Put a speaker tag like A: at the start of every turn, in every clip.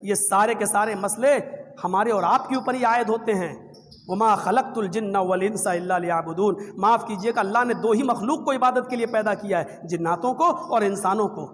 A: یہ سارے کے سارے مسئلے ہمارے اور آپ کے اوپر ہی عائد ہوتے ہیں۔ وما خلقت الجن والانس الا لیعبدون، معاف کیجئے کہ اللہ نے دو ہی مخلوق کو عبادت کے لیے پیدا کیا ہے، جناتوں کو اور انسانوں کو۔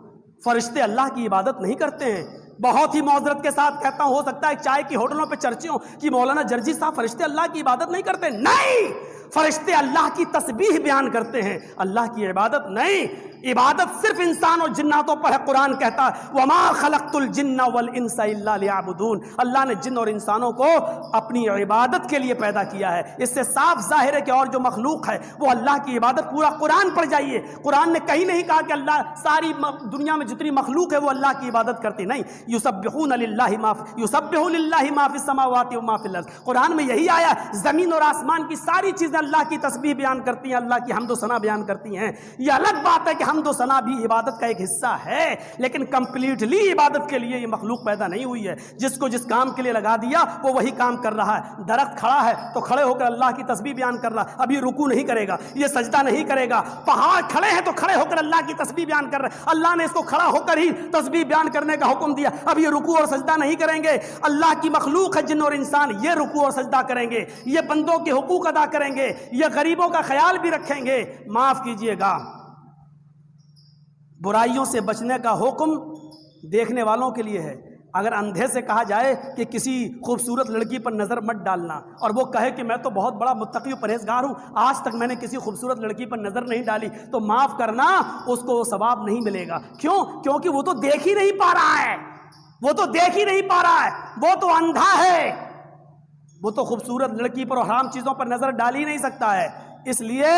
A: فرشتے اللہ کی عبادت نہیں کرتے ہیں۔ بہت ہی معذرت کے ساتھ کہتا ہوں، ہو سکتا ہے چائے کی ہوٹلوں پہ چرچے ہوں کہ مولانا جرجی صاحب فرشتے اللہ کی عبادت نہیں کرتے۔ نہیں، فرشتے اللہ کی تسبیح بیان کرتے ہیں، اللہ کی عبادت نہیں۔ عبادت صرف انسان اور جناتوں پر ہے۔ قرآن کہتا ہے وما خلقت الجن والانس الا لیعبدون، اللہ نے جن اور انسانوں کو اپنی عبادت کے لیے پیدا کیا ہے۔ اس سے صاف ظاہر ہے کہ اور جو مخلوق ہے وہ اللہ کی عبادت، پورا قرآن پڑھ جائیے، قرآن نے کہیں نہیں کہا کہ اللہ ساری دنیا میں جتنی مخلوق ہے وہ اللہ کی عبادت کرتی، نہیں، یسبحون للہ ما یسبح للہ ما فی السماوات و ما فی الارض، قرآن میں یہی آیا، زمین اور آسمان کی ساری چیزیں اللہ کی تسبیح بیان کرتی ہیں، اللہ کی حمد و ثنا بیان کرتی ہیں۔ یہ الگ بات ہے کہ حمد و ثنا بھی عبادت کا ایک حصہ ہے، لیکن کمپلیٹلی عبادت کے لیے یہ مخلوق پیدا نہیں ہوئی ہے۔ جس کو جس کام کے لیے لگا دیا وہ وہی کام کر رہا ہے۔ درخت کھڑا ہے تو کھڑے ہو کر اللہ کی تسبیح بیان کر رہا ہے، اب یہ رکوع نہیں کرے گا، یہ سجدہ نہیں کرے گا۔ پہاڑ کھڑے ہیں تو کھڑے ہو کر اللہ کی تسبیح بیان کر رہے ہیں، اللہ نے اس کو کھڑا ہو کر ہی تسبیح بیان کرنے کا حکم دیا، اب یہ رکوع اور سجدہ نہیں کریں گے۔ اللہ کی مخلوق ہے جن اور انسان، یہ رکوع اور سجدہ کریں گے، یہ بندوں کے حقوق ادا کریں گے، یہ غریبوں کا خیال بھی رکھیں گے۔ معاف کیجئے گا، برائیوں سے بچنے کا حکم دیکھنے والوں کے لیے ہے۔ اگر اندھے سے کہا جائے کہ کسی خوبصورت لڑکی پر نظر مت ڈالنا، اور وہ کہے کہ میں تو بہت بڑا متقی و پرہیزگار ہوں، آج تک میں نے کسی خوبصورت لڑکی پر نظر نہیں ڈالی، تو معاف کرنا، اس کو وہ ثواب نہیں ملے گا۔ کیوں؟ کیونکہ وہ تو دیکھ ہی نہیں پا رہا ہے، وہ تو دیکھ ہی نہیں پا رہا ہے، وہ تو اندھا ہے، وہ تو خوبصورت لڑکی پر اور حرام چیزوں پر نظر ڈال ہی نہیں سکتا ہے۔ اس لیے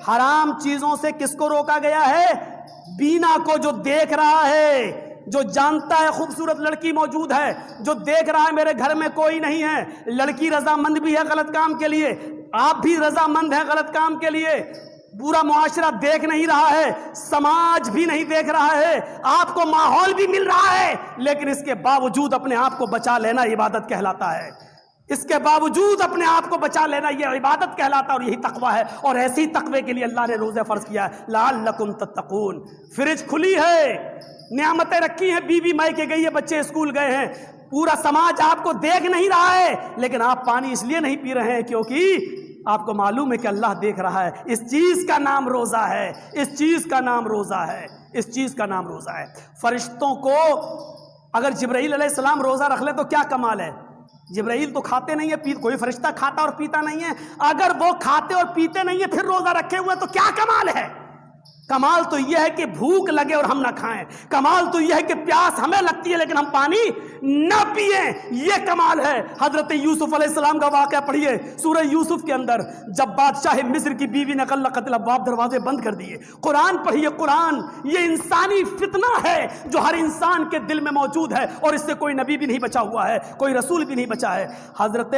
A: حرام چیزوں سے کس کو روکا گیا ہے؟ بینا کو، جو دیکھ رہا ہے، جو جانتا ہے خوبصورت لڑکی موجود ہے، جو دیکھ رہا ہے میرے گھر میں کوئی نہیں ہے، لڑکی رضامند بھی ہے غلط کام کے لیے، آپ بھی رضامند ہیں غلط کام کے لیے، پورا معاشرہ دیکھ نہیں رہا ہے، سماج بھی نہیں دیکھ رہا ہے، آپ کو ماحول بھی مل رہا ہے، لیکن اس کے باوجود اپنے آپ کو بچا لینا عبادت کہلاتا ہے۔ اس کے باوجود اپنے آپ کو بچا لینا یہ عبادت کہلاتا ہے، اور یہی تقوی ہے، اور ایسی تقوی کے لیے اللہ نے روزے فرض کیا ہے، لعلکم تتقون۔ فریج کھلی ہے، نعمتیں رکھی ہیں، بیوی مائکے گئی ہے، بچے اسکول گئے ہیں، پورا سماج آپ کو دیکھ نہیں رہا ہے، لیکن آپ پانی اس لیے نہیں پی رہے ہیں کیونکہ آپ کو معلوم ہے کہ اللہ دیکھ رہا ہے۔ اس چیز کا نام روزہ ہے، اس چیز کا نام روزہ ہے، اس چیز کا نام روزہ ہے۔ فرشتوں کو اگر جبرائیل علیہ السلام روزہ رکھ لے تو کیا کمال ہے؟ جبرائیل تو کھاتے نہیں ہے، کوئی فرشتہ کھاتا اور پیتا نہیں ہے، اگر وہ کھاتے اور پیتے نہیں ہے پھر روزہ رکھے ہوئے تو کیا کمال ہے؟ کمال تو یہ ہے کہ بھوک لگے اور ہم نہ کھائیں، کمال تو یہ ہے کہ پیاس ہمیں لگتی ہے لیکن ہم پانی نہ پئیں، یہ کمال ہے۔ حضرت یوسف علیہ السلام کا واقعہ پڑھیے سورہ یوسف کے اندر، جب بادشاہ مصر کی بیوی نے غلقت الابواب، دروازے بند کر دیے۔ قرآن پڑھیے، قرآن یہ انسانی فتنہ ہے جو ہر انسان کے دل میں موجود ہے، اور اس سے کوئی نبی بھی نہیں بچا ہوا ہے، کوئی رسول بھی نہیں بچا ہے۔ حضرت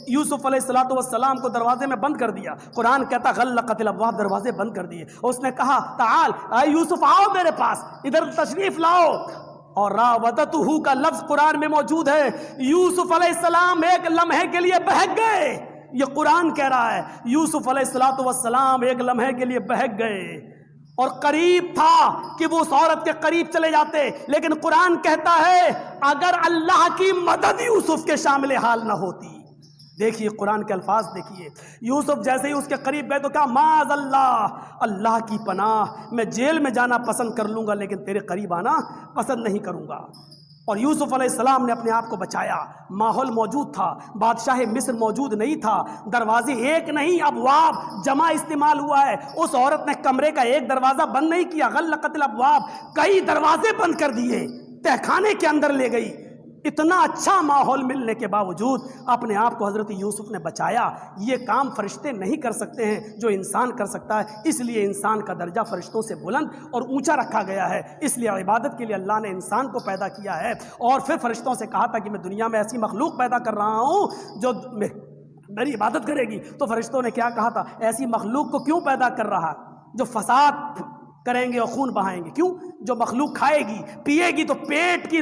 A: یوسف علیہ السلام کو دروازے میں بند کر دیا، قرآن کہتا غلقت الابواب، دروازے بند کر دیے، اس نے کہا تعال اے یوسف، آؤ میرے پاس، ادھر تشریف لاؤ، اور راودتہ کا لفظ قرآن میں موجود ہے۔ یوسف علیہ السلام ایک لمحے کے لیے بہک گئے، یہ قرآن کہہ رہا ہے، یوسف علیہ السلام ایک لمحے کے لیے بہک گئے، اور قریب تھا کہ وہ اس عورت کے قریب چلے جاتے، لیکن قرآن کہتا ہے اگر اللہ کی مدد یوسف کے شامل حال نہ ہوتی۔ دیکھیے قرآن کے الفاظ دیکھیے، یوسف جیسے ہی اس کے قریب گئے تو کہا معاذ اللہ، اللہ کی پناہ، میں جیل میں جانا پسند کر لوں گا لیکن تیرے قریب آنا پسند نہیں کروں گا۔ اور یوسف علیہ السلام نے اپنے آپ کو بچایا، ماحول موجود تھا، بادشاہ مصر موجود نہیں تھا، دروازے ایک نہیں ابواب جمع استعمال ہوا ہے، اس عورت نے کمرے کا ایک دروازہ بند نہیں کیا، غلقت الابواب، کئی دروازے بند کر دیے، تہخانے کے اندر لے گئی۔ اتنا اچھا ماحول ملنے کے باوجود اپنے آپ کو حضرت یوسف نے بچایا۔ یہ کام فرشتے نہیں کر سکتے ہیں جو انسان کر سکتا ہے، اس لیے انسان کا درجہ فرشتوں سے بلند اور اونچا رکھا گیا ہے، اس لیے عبادت کے لیے اللہ نے انسان کو پیدا کیا ہے۔ اور پھر فرشتوں سے کہا تھا کہ میں دنیا میں ایسی مخلوق پیدا کر رہا ہوں جو میری عبادت کرے گی، تو فرشتوں نے کیا کہا تھا؟ ایسی مخلوق کو کیوں پیدا کر رہا جو فساد کریں گے اور خون بہائیں گے؟ کیوں؟ جو مخلوق کھائے گی پیے گی تو پیٹ کی